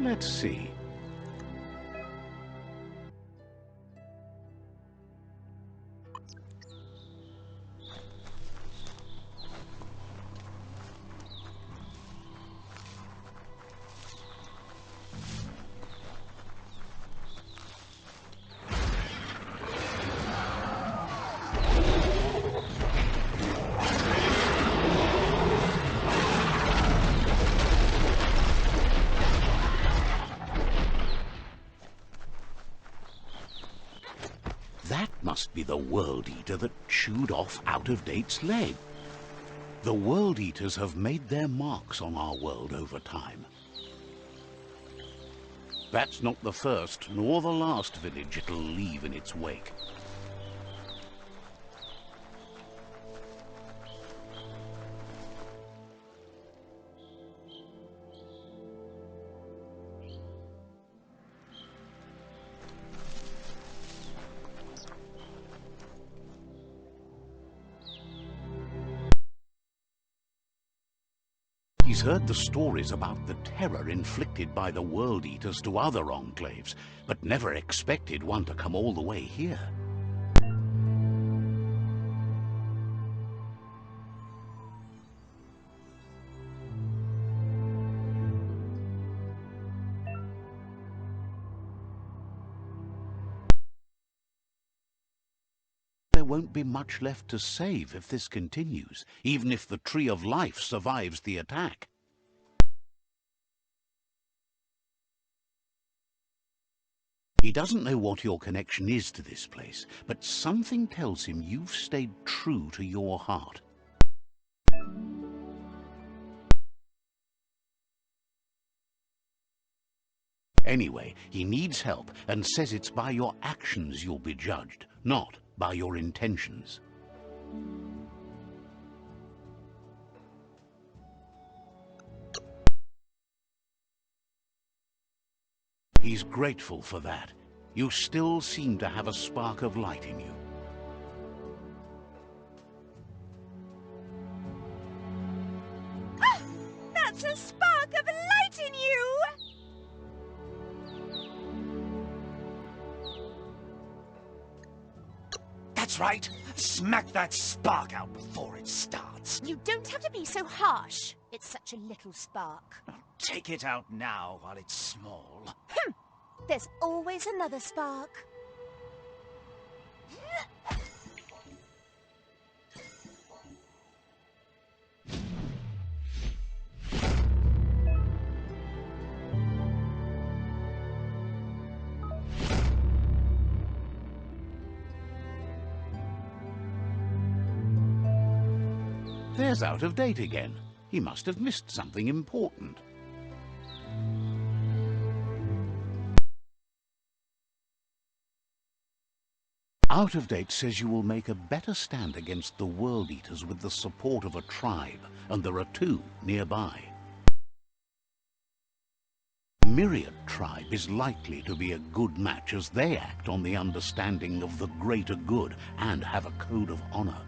Let's see. That must be the World Eater that chewed off Out-of-Date's leg. The World Eaters have made their marks on our world over time. That's not the first nor the last village it'll leave in its wake. He's heard the stories about the terror inflicted by the World Eaters to other enclaves, but never expected one to come all the way here. There won't be much left to save if this continues, even if the Tree of Life survives the attack. He doesn't know what your connection is to this place, but something tells him you've stayed true to your heart. Anyway, he needs help and says it's by your actions you'll be judged, not by your intentions. He's grateful for that. You still seem to have a spark of light in you. Ah, that's a spark of light in you! That's right. Smack that spark out before it starts. You don't have to be so harsh. It's such a little spark. Take it out now while it's small. There's always another spark. There's Out-of-Date again. He must have missed something important. Out-of-Date says you will make a better stand against the World Eaters with the support of a tribe, and there are two nearby. Myriad tribe is likely to be a good match as they act on the understanding of the greater good and have a code of honor.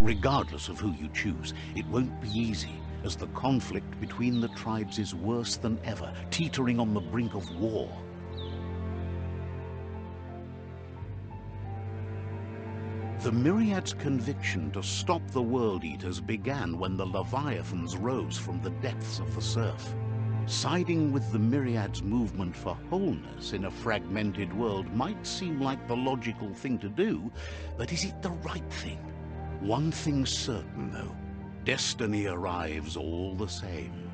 Regardless of who you choose, it won't be easy, as the conflict between the tribes is worse than ever, teetering on the brink of war. The Myriad's conviction to stop the World Eaters began when the Leviathans rose from the depths of the surf. Siding with the Myriad's movement for wholeness in a fragmented world might seem like the logical thing to do, but is it the right thing? One thing's certain, though. Destiny arrives all the same.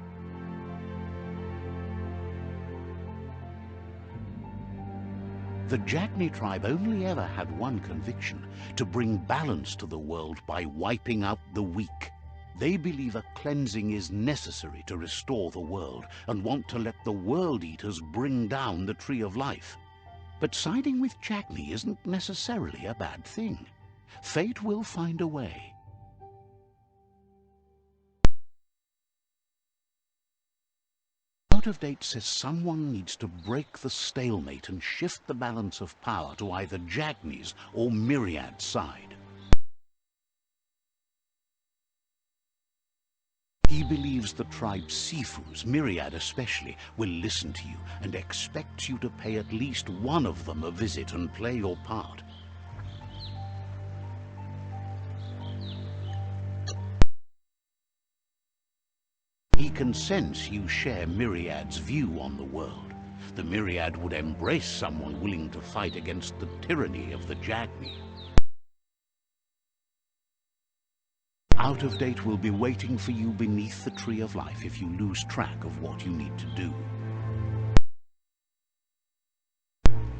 The Jagni tribe only ever had one conviction: to bring balance to the world by wiping out the weak. They believe a cleansing is necessary to restore the world, and want to let the World Eaters bring down the Tree of Life. But siding with Jagni isn't necessarily a bad thing. Fate will find a way. Out-of-Date says someone needs to break the stalemate and shift the balance of power to either Jagni's or Myriad's side. He believes the tribe Sifus, Myriad especially, will listen to you and expects you to pay at least one of them a visit and play your part. He can sense you share Myriad's view on the world. The Myriad would embrace someone willing to fight against the tyranny of the Jagni. Out of Date will be waiting for you beneath the Tree of Life if you lose track of what you need to do.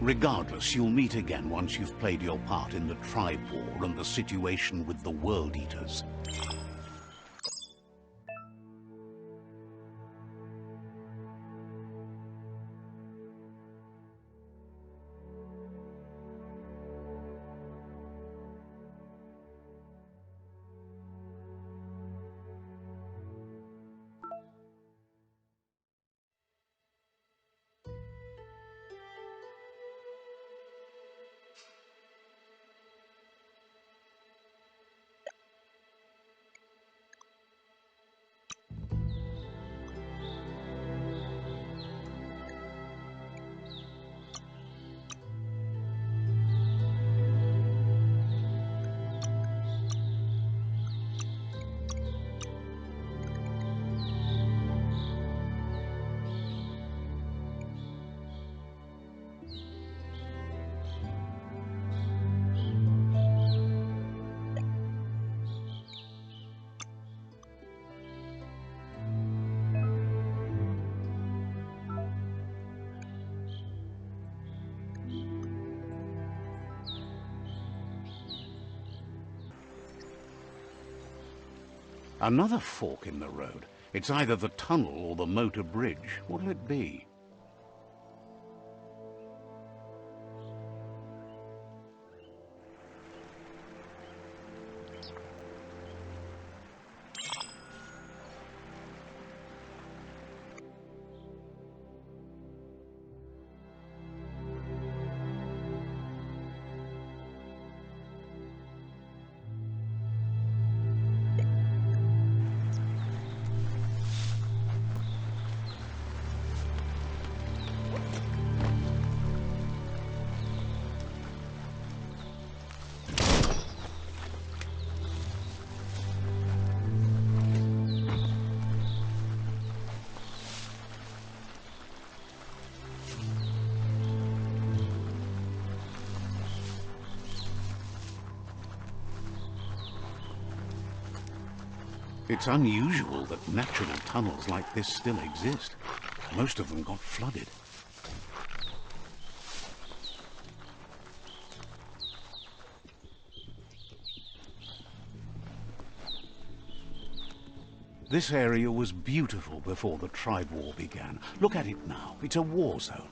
Regardless, you'll meet again once you've played your part in the tribe war and the situation with the World Eaters. Another fork in the road. It's either the tunnel or the motor bridge. What'll it be? It's unusual that natural tunnels like this still exist. Most of them got flooded. This area was beautiful before the tribe war began. Look at it now. It's a war zone.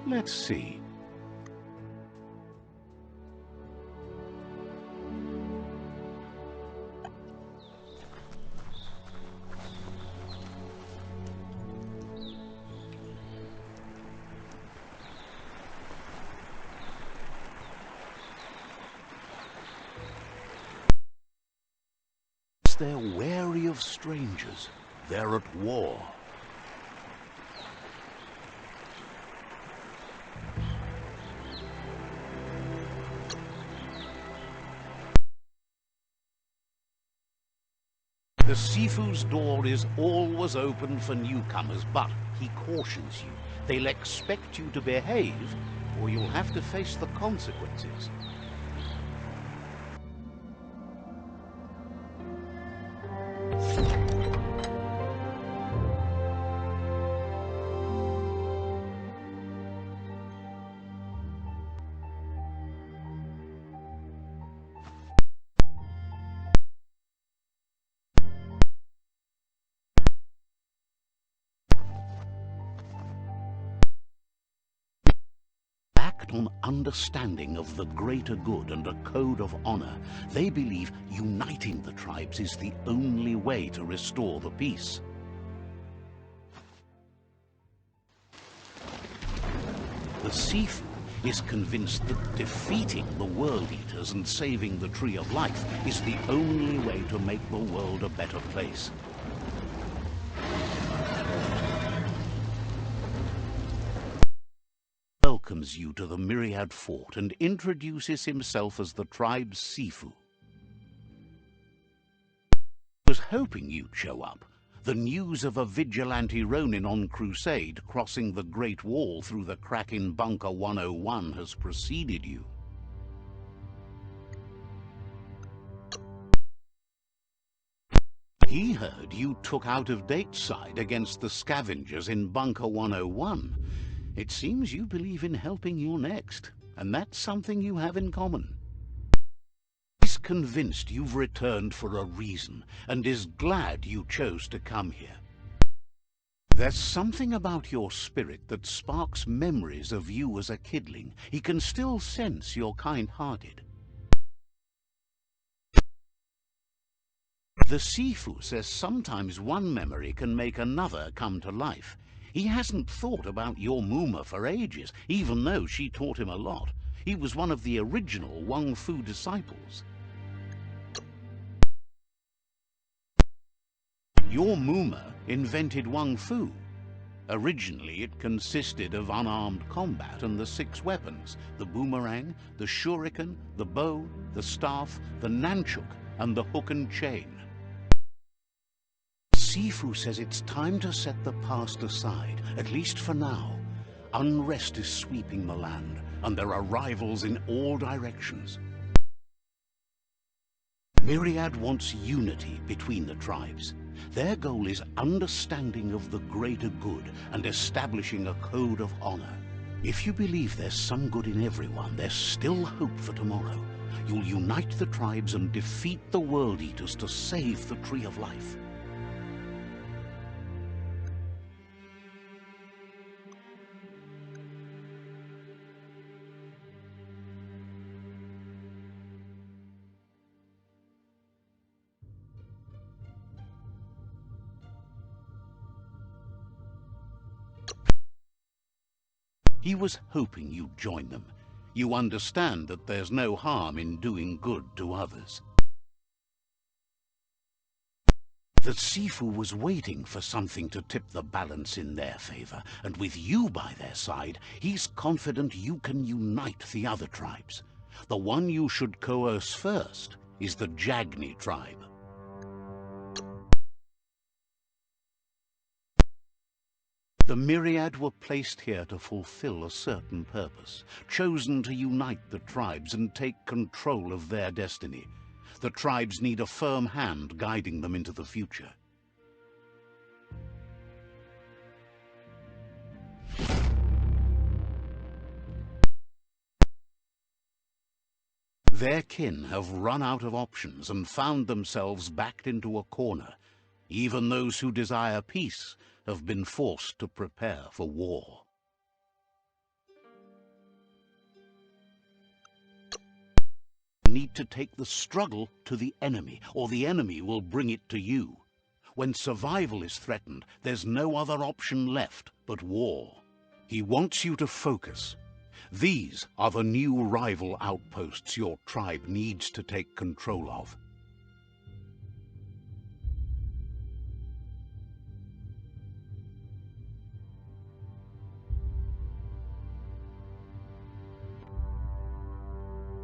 Let's see. They're wary of strangers. They're at war. The Sifu's door is always open for newcomers, but he cautions you. They'll expect you to behave, or you'll have to face the consequences. on understanding of the greater good and a code of honor. They believe uniting the tribes is the only way to restore the peace. The Sifu is convinced that defeating the World Eaters and saving the Tree of Life is the only way to make the world a better place. Welcomes you to the Myriad Fort and introduces himself as the tribe's Sifu. Was hoping you'd show up. The news of a vigilante Ronin on crusade crossing the Great Wall through the crack in Bunker 101 has preceded you. He heard you took out-of-date side against the scavengers in Bunker 101. It seems you believe in helping your next, and that's something you have in common. He's convinced you've returned for a reason, and is glad you chose to come here. There's something about your spirit that sparks memories of you as a kidling. He can still sense you're kind-hearted. The Sifu says sometimes one memory can make another come to life. He hasn't thought about your Muma for ages, even though she taught him a lot. He was one of the original Wang Fu disciples. Your Muma invented Wang Fu. Originally, it consisted of unarmed combat and the 6 weapons: the boomerang, the shuriken, the bow, the staff, the nunchuk, and the hook and chain. Sifu says it's time to set the past aside, at least for now. Unrest is sweeping the land, and there are rivals in all directions. Myriad wants unity between the tribes. Their goal is understanding of the greater good and establishing a code of honor. If you believe there's some good in everyone, there's still hope for tomorrow. You'll unite the tribes and defeat the World Eaters to save the Tree of Life. He was hoping you'd join them. You understand that there's no harm in doing good to others. The Sifu was waiting for something to tip the balance in their favor, and with you by their side, he's confident you can unite the other tribes. The one you should coerce first is the Jagni tribe. The Myriad were placed here to fulfill a certain purpose, chosen to unite the tribes and take control of their destiny. The tribes need a firm hand guiding them into the future. Their kin have run out of options and found themselves backed into a corner. Even those who desire peace have been forced to prepare for war. You need to take the struggle to the enemy, or the enemy will bring it to you. When survival is threatened, there's no other option left but war. He wants you to focus. These are the new rival outposts your tribe needs to take control of.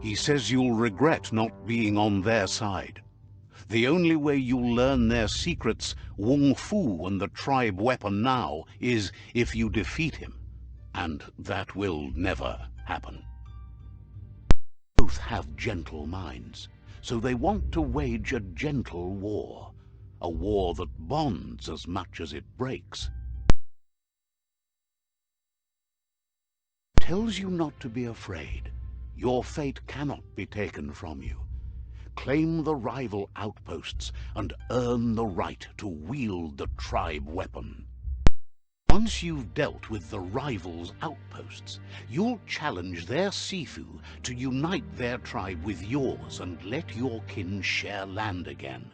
He says you'll regret not being on their side. The only way you'll learn their secrets, Wung Fu and the tribe weapon now, is if you defeat him. And that will never happen. Both have gentle minds, so they want to wage a gentle war. A war that bonds as much as it breaks. Tells you not to be afraid. Your fate cannot be taken from you. Claim the rival outposts and earn the right to wield the tribe weapon. Once you've dealt with the rivals' outposts, you'll challenge their Sifu to unite their tribe with yours and let your kin share land again.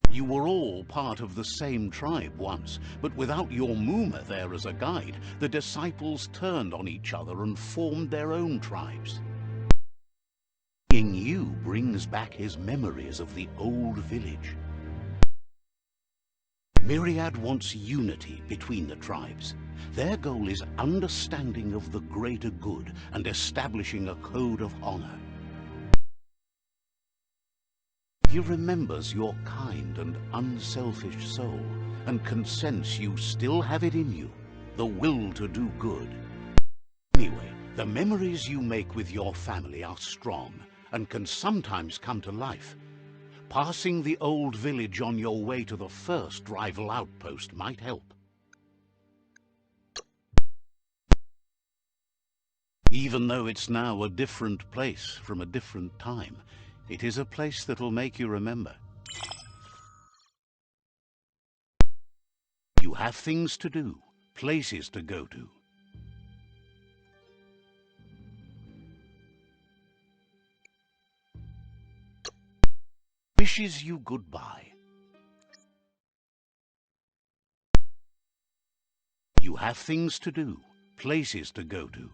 You were all part of the same tribe once, but without your Muma there as a guide, the disciples turned on each other and formed their own tribes. Seeing you brings back his memories of the old village. Myriad wants unity between the tribes. Their goal is understanding of the greater good and establishing a code of honor. He remembers your kind and unselfish soul and can sense you still have it in you, the will to do good. Anyway, the memories you make with your family are strong and can sometimes come to life. Passing the old village on your way to the first rival outpost might help. Even though it's now a different place from a different time, it is a place that'll make you remember. You have things to do, places to go to. Wishes you goodbye. You have things to do, places to go to.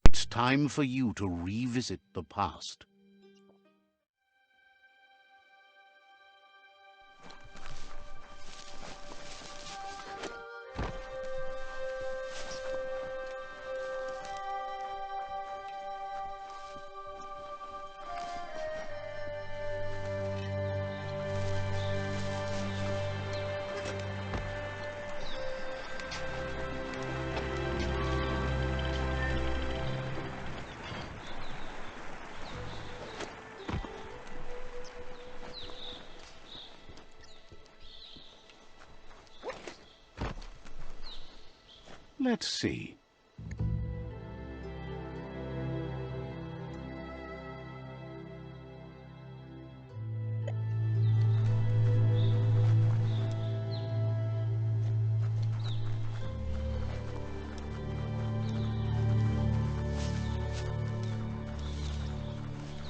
It's time for you to revisit the past. Let's see.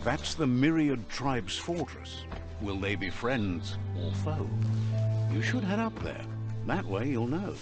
That's the Myriad Tribe's fortress. Will they be friends or foe? You should head up there. That way you'll know.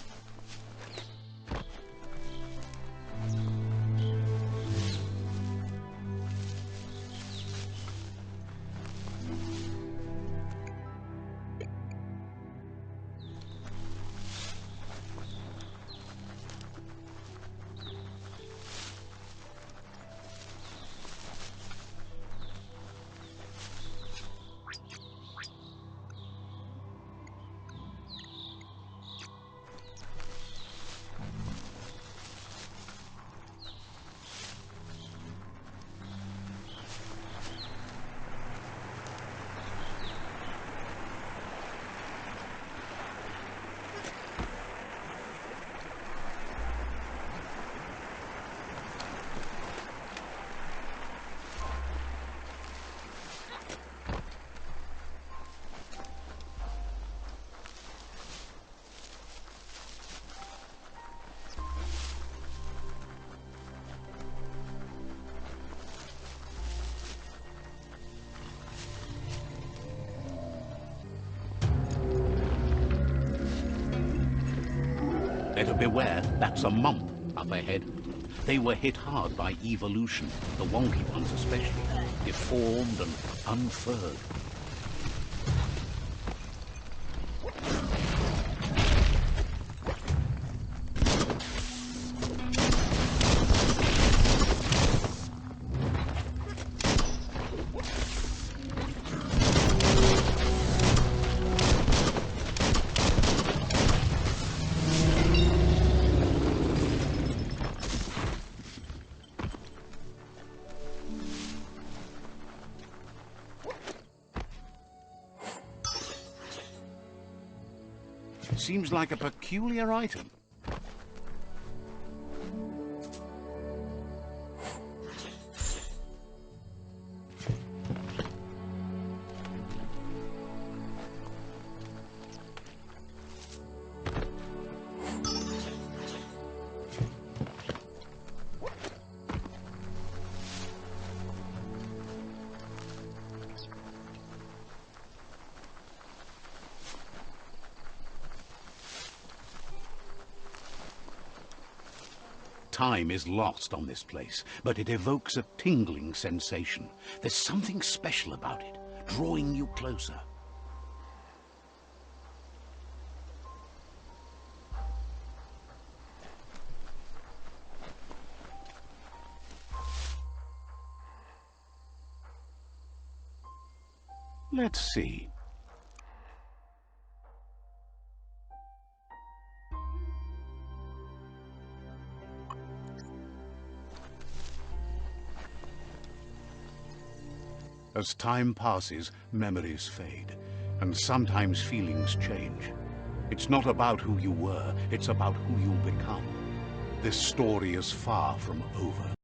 Better beware, that's a mump up ahead. They were hit hard by evolution, the wonky ones especially, deformed and unfurred. Seems like a peculiar item. time is lost on this place, but it evokes a tingling sensation. There's something special about it, drawing you closer. Let's see. As time passes, memories fade, and sometimes feelings change. It's not about who you were, it's about who you'll become. This story is far from over.